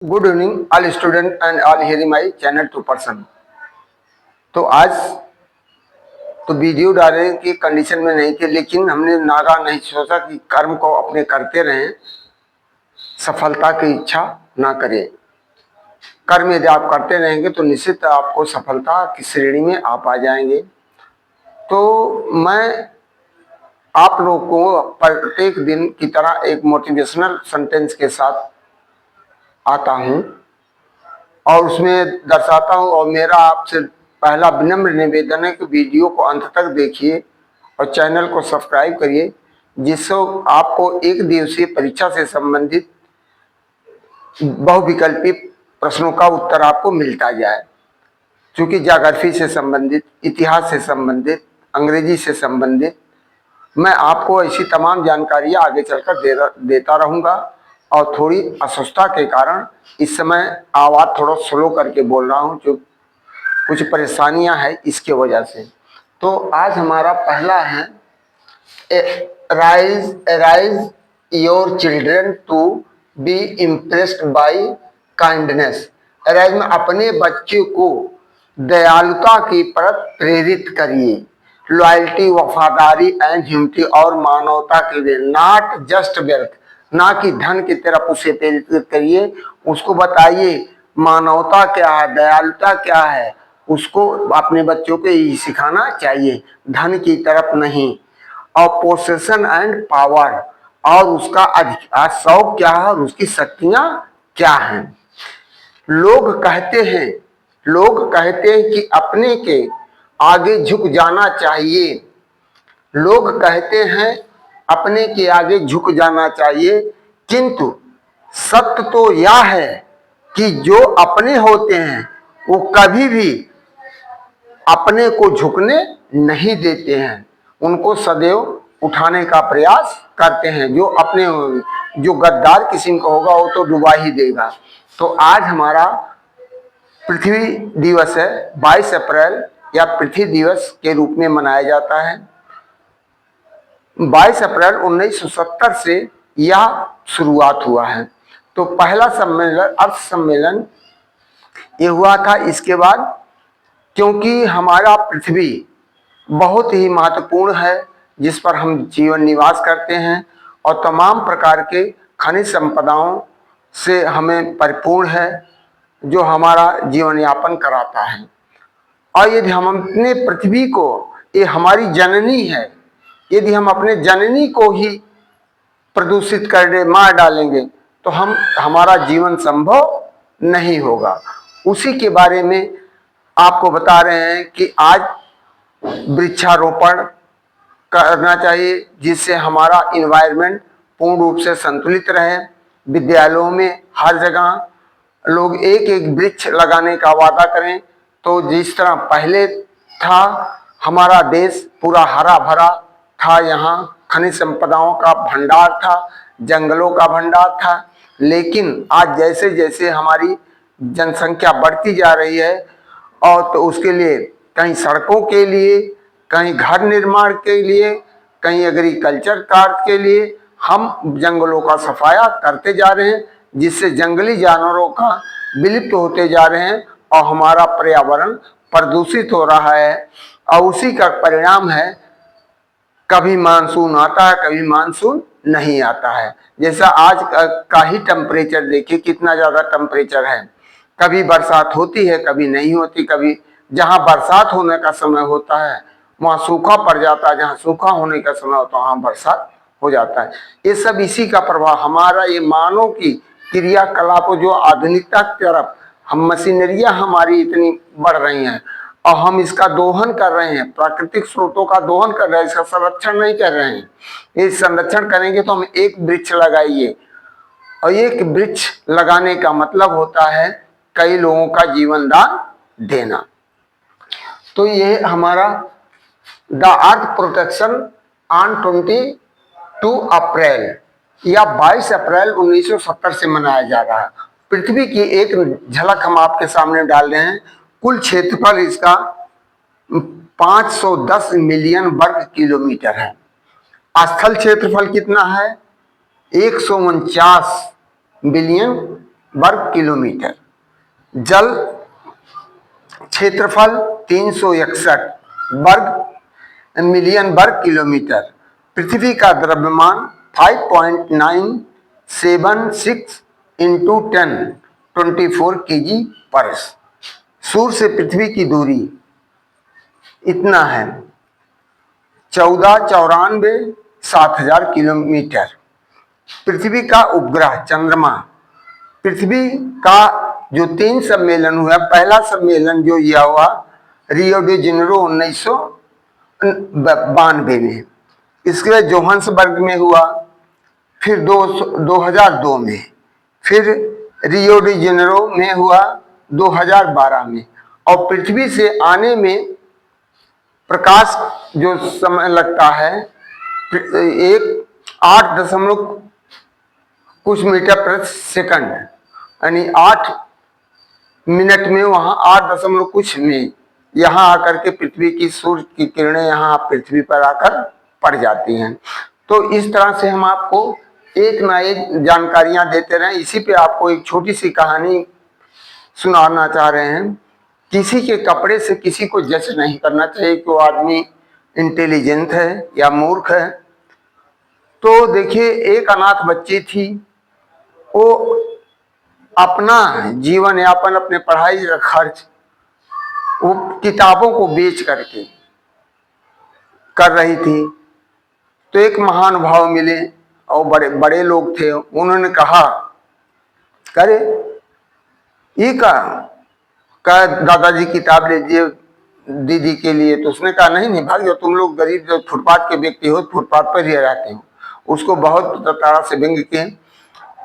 Good evening all student and all hearing my channel 2%। तो आज तो वीडियो डालने की कंडीशन में नहीं थे, लेकिन हमने नागा नहीं सोचा कि कर्म को अपने करते रहें, सफलता की इच्छा ना करें। कर्म यदि आप करते रहेंगे तो निश्चित आपको सफलता की श्रेणी में आप आ जाएंगे। तो मैं आप लोगों को प्रत्येक दिन की तरह एक मोटिवेशनल सेंटेंस के साथ आता हूँ और उसमें दर्शाता हूँ। और मेरा आपसे पहला विनम्र निवेदन है कि वीडियो को अंत तक देखिए और चैनल को सब्सक्राइब करिए, जिससे आपको एक दिवसीय परीक्षा से संबंधित बहुविकल्पी प्रश्नों का उत्तर आपको मिलता जाए। क्योंकि ज्योग्राफी से संबंधित, इतिहास से संबंधित, अंग्रेजी से संबंधित मैं आपको ऐसी तमाम जानकारियाँ आगे चलकर देता रहूँगा। और थोड़ी अस्वस्थता के कारण इस समय आवाज़ थोड़ा स्लो करके बोल रहा हूँ, जो कुछ परेशानियां हैं इसके वजह से। तो आज हमारा पहला है raise your children to be impressed by kindness. Raise में अपने बच्चे को दयालुता की तरफ प्रेरित करिए, लॉयल्टी, वफादारी एंड ह्यूमनिटी और मानवता के लिए, नॉट जस्ट वेल्थ, ना कि धन की तरफ उसे प्रेरित करिए। उसको बताइए मानवता क्या है, दयालुता क्या है, उसको अपने बच्चों को यही सिखाना चाहिए, धन की तरफ नहीं। और पोसेशन एंड पावर, और उसका शौक क्या है और उसकी शक्तियां क्या हैं। लोग कहते हैं कि अपने के आगे झुक जाना चाहिए। लोग कहते हैं अपने के आगे झुक जाना चाहिए, किंतु सत्य तो यह है कि जो अपने होते हैं वो कभी भी अपने को झुकने नहीं देते हैं, उनको सदैव उठाने का प्रयास करते हैं। जो गद्दार किसी को होगा वो तो डुबा ही देगा। तो आज हमारा पृथ्वी दिवस है, 22 अप्रैल या पृथ्वी दिवस के रूप में मनाया जाता है। 22 अप्रैल 1970 से यह शुरुआत हुआ है। तो पहला सम्मेलन, अर्थ सम्मेलन ये हुआ था। इसके बाद क्योंकि हमारा पृथ्वी बहुत ही महत्वपूर्ण है, जिस पर हम जीवन निवास करते हैं और तमाम प्रकार के खनिज संपदाओं से हमें परिपूर्ण है, जो हमारा जीवन यापन कराता है। और यदि हम अपने पृथ्वी को, ये हमारी जननी है, यदि हम अपने जननी को ही प्रदूषित कर दे, मार डालेंगे, तो हमारा जीवन संभव नहीं होगा। उसी के बारे में आपको बता रहे हैं कि आज वृक्षारोपण करना चाहिए, जिससे हमारा इन्वायरमेंट पूर्ण रूप से संतुलित रहे। विद्यालयों में हर जगह लोग एक एक वृक्ष लगाने का वादा करें। तो जिस तरह पहले था, हमारा देश पूरा हरा भरा था, यहाँ खनिज संपदाओं का भंडार था, जंगलों का भंडार था। लेकिन आज जैसे जैसे हमारी जनसंख्या बढ़ती जा रही है, और तो उसके लिए कहीं सड़कों के लिए, कहीं घर निर्माण के लिए, कहीं एग्रीकल्चर कार्य के लिए हम जंगलों का सफाया करते जा रहे हैं, जिससे जंगली जानवरों का विलुप्त होते जा रहे हैं और हमारा पर्यावरण प्रदूषित हो रहा है। और उसी का परिणाम है, कभी मानसून आता है, कभी मानसून नहीं आता है। जैसा आज का ही टेम्परेचर देखिए, कितना ज्यादा टेम्परेचर है। कभी बरसात होती है, कभी नहीं होती। कभी जहां बरसात होने का समय होता है वहां सूखा पड़ जाता है, जहां सूखा होने का समय होता है वहां बरसात हो जाता है। ये सब इसी का प्रभाव, हमारा ये मानव की क्रियाकलाप, जो आधुनिकता की तरफ हम मशीनरियां हमारी इतनी बढ़ रही हैं और हम इसका दोहन कर रहे हैं, प्राकृतिक स्रोतों का दोहन कर रहे हैं, इसका संरक्षण नहीं कर रहे हैं। ये संरक्षण करेंगे तो हम एक वृक्ष लगाइए, और एक वृक्ष लगाने का मतलब होता है कई लोगों का जीवन दान देना। तो ये हमारा द अर्थ प्रोटेक्शन ऑन 22 अप्रैल या 22 अप्रैल 1970 से मनाया जा रहा है। पृथ्वी की एक झलक हम आपके सामने डाल रहे हैं। कुल क्षेत्रफल इसका 510 मिलियन वर्ग किलोमीटर है। स्थल क्षेत्रफल कितना है? 149 बिलियन वर्ग किलोमीटर, जल क्षेत्रफल 361 वर्ग मिलियन वर्ग किलोमीटर, पृथ्वी का द्रव्यमान 5.976 इंटू 10^24 kg पर। सूर्य से पृथ्वी की दूरी इतना है 1494,7000 किलोमीटर। पृथ्वी का उपग्रह चंद्रमा, पृथ्वी का जो 3 सम्मेलन हुआ, पहला सम्मेलन जो यह हुआ रियो डी जेनेरो 1992 में, इसके बाद जोहान्सबर्ग में हुआ, फिर 2002 में, फिर रियो डी जेनेरो में हुआ 2012 में। और पृथ्वी से आने में प्रकाश जो समय लगता है 8 कुछ मीटर प्रति सेकंड, यानी 8 मिनट में वहां 8 कुछ में यहाँ आकर के पृथ्वी की सूर्य की किरणें यहाँ पृथ्वी पर आकर पड़ जाती हैं। तो इस तरह से हम आपको एक ना एक जानकारियां देते रहे। इसी पे आपको एक छोटी सी कहानी सुनाना चाह रहे हैं। किसी के कपड़े से किसी को जज नहीं करना चाहिए कि वो आदमी इंटेलिजेंट है या मूर्ख है। तो देखिए, एक अनाथ बच्ची थी, वो अपना जीवन यापन, अपने पढ़ाई का खर्च वो किताबों को बेच करके कर रही थी। तो एक महानुभाव मिले और बड़े बड़े लोग थे, उन्होंने कहा करे ये का दादाजी किताब लीजिए दीदी के लिए। तो उसने कहा नहीं भाग्य, तुम लोग गरीब जो फुटपाथ के व्यक्ति हो, फुटपाथ पर ही रहते हो। उसको बहुत तरह से व्यंग किए,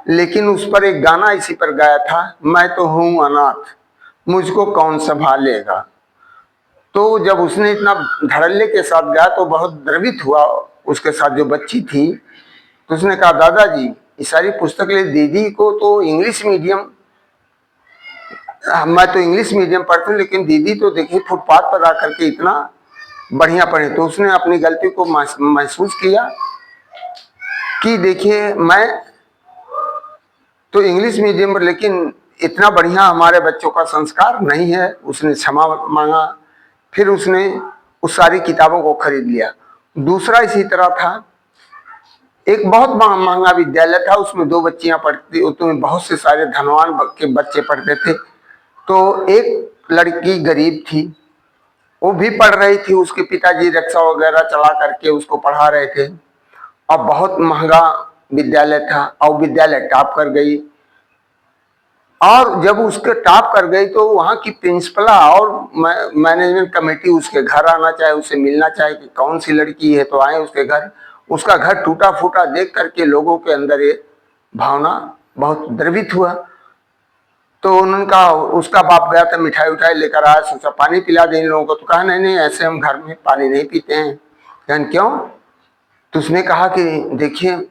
लेकिन उस पर एक गाना इसी पर गाया था, मैं तो हूं अनाथ मुझको कौन संभालेगा। तो जब उसने इतना धड़ल्ले के साथ गाया तो बहुत द्रवित हुआ उसके साथ जो बच्ची थी। तो उसने कहा दादाजी ये सारी पुस्तक ले, दीदी को तो इंग्लिश मीडियम, मैं तो इंग्लिश मीडियम पढ़ती हूँ, लेकिन दीदी तो देखिए फुटपाथ पर आकर के इतना बढ़िया पढ़े। तो उसने अपनी गलती को महसूस किया कि देखिए मैं तो इंग्लिश मीडियम पर, लेकिन इतना बढ़िया हमारे बच्चों का संस्कार नहीं है। उसने क्षमा मांगा, फिर उसने उस सारी किताबों को खरीद लिया। दूसरा इसी तरह था, एक बहुत महंगा विद्यालय था, उसमें 2 बच्चियां पढ़ती, उसमें बहुत से सारे धनवान के बच्चे पढ़ते थे। तो एक लड़की गरीब थी, वो भी पढ़ रही थी, उसके पिताजी रिक्शा वगैरह चला करके उसको पढ़ा रहे थे, और बहुत महंगा विद्यालय था। और विद्यालय टॉप कर गई, और जब उसके टॉप कर गई तो वहाँ की प्रिंसिपला और मैनेजमेंट कमेटी उसके घर आना चाहे, उससे मिलना चाहे कि कौन सी लड़की है, तो आए उसके घर। उसका घर टूटा फूटा देख करके लोगों के अंदर ये भावना बहुत द्रवित हुआ। तो उन्होंने कहा, उसका बाप गया था मिठाई उठाई लेकर आया, सोचा पानी पिला दें इन लोगों को। तो कहा नहीं ऐसे हम घर में पानी नहीं पीते हैं। कहन क्यों? तो उसने कहा कि देखिए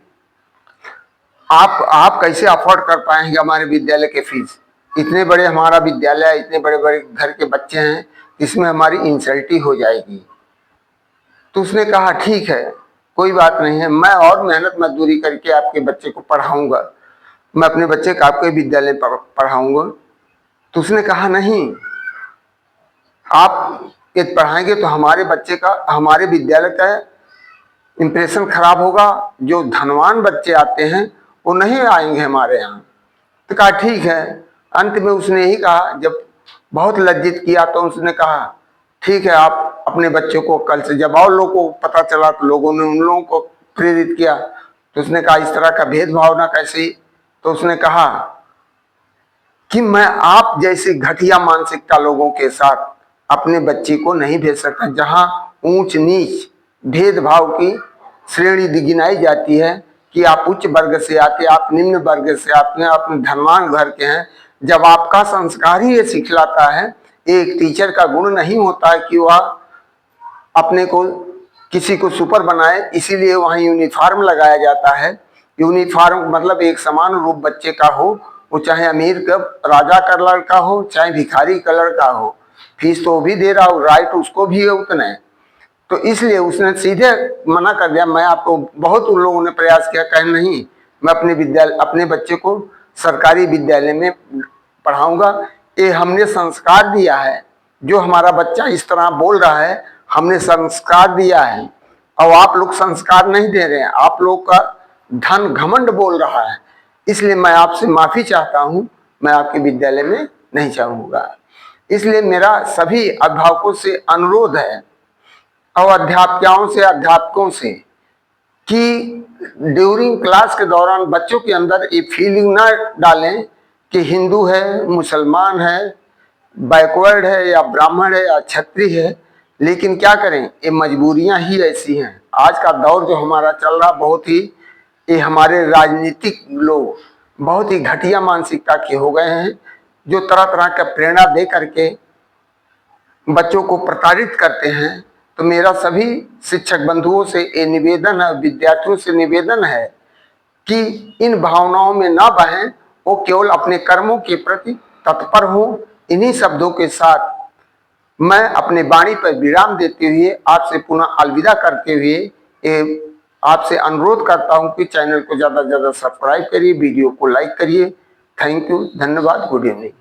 आप कैसे अफोर्ड कर पाएंगे हमारे विद्यालय के फीस, इतने बड़े हमारा विद्यालय, इतने बड़े बड़े घर के बच्चे हैं, इसमें हमारी इंसल्टी हो जाएगी। तो उसने कहा ठीक है कोई बात नहीं है, मैं और मेहनत मजदूरी करके आपके बच्चे को पढ़ाऊंगा, मैं अपने बच्चे को आपके विद्यालय पढ़ाऊंगा। तो उसने कहा नहीं, आप ये पढ़ाएंगे तो हमारे बच्चे का, हमारे विद्यालय का इंप्रेशन खराब होगा, जो धनवान बच्चे आते हैं वो नहीं आएंगे हमारे यहाँ। तो कहा ठीक है। अंत में उसने यही कहा, जब बहुत लज्जित किया तो उसने कहा ठीक है आप अपने बच्चों को कल से, जब और लोगों को पता चला तो लोगों ने उन लोगों को प्रेरित किया। तो उसने कहा इस तरह का भेदभाव ना कैसे। तो उसने कहा कि मैं आप जैसी घटिया मानसिकता लोगों के साथ अपने बच्चे को नहीं भेज सकता, जहां ऊंच नीच भेदभाव की श्रेणी गिनाई जाती है कि आप उच्च वर्ग से आते, आप निम्न वर्ग से आते हैं, आप धनवान घर के हैं। जब आपका संस्कार ही ये सिखलाता है, एक टीचर का गुण नहीं होता है कि वह अपने को किसी को सुपर बनाए, इसीलिए वहाँ यूनिफॉर्म लगाया जाता है। यूनिफॉर्म मतलब एक समान रूप बच्चे का हो, वो चाहे अमीर का राजा का लड़का हो चाहे भिखारी का लड़का हो, फीस तो वो भी दे रहा हो, राइट उसको भी है उतना है। तो इसलिए उसने सीधे मना कर दिया। मैं आपको बहुत उन लोगों ने प्रयास किया, कहे नहीं मैं अपने विद्यालय अपने बच्चे को सरकारी विद्यालय में पढ़ाऊंगा। ये हमने संस्कार दिया है, जो हमारा बच्चा इस तरह बोल रहा है, हमने संस्कार दिया है और आप लोग संस्कार नहीं दे रहे हैं। आप लोग का धन घमंड बोल रहा है, इसलिए मैं आपसे माफी चाहता हूं। मैं आपके विद्यालय में नहीं चाहूंगा। इसलिए मेरा सभी अभिभावकों से अनुरोध है और अध्यापकों से कि ड्यूरिंग क्लास के दौरान बच्चों के अंदर ये फीलिंग ना डालें कि हिंदू है, मुसलमान है, बैकवर्ड है या ब्राह्मण है या क्षत्रिय है। लेकिन क्या करें, ये मजबूरियां ही ऐसी हैं। आज का दौर जो हमारा चल रहा, बहुत ही ये हमारे राजनीतिक लोग बहुत ही घटिया मानसिकता के हो गए हैं, जो तरह तरह का प्रेरणा दे करके बच्चों को प्रताड़ित करते हैं। तो मेरा सभी शिक्षक बंधुओं से ये निवेदन है, विद्यार्थियों से निवेदन है कि इन भावनाओं में ना बहें, वो केवल अपने कर्मों के प्रति तत्पर हो। इन्हीं शब्दों के साथ मैं अपने वाणी पर विराम देते हुए आपसे पुनः अलविदा करते हुए आपसे अनुरोध करता हूं कि चैनल को ज़्यादा से ज़्यादा सब्सक्राइब करिए, वीडियो को लाइक करिए। थैंक यू, धन्यवाद, गुड इवनिंग।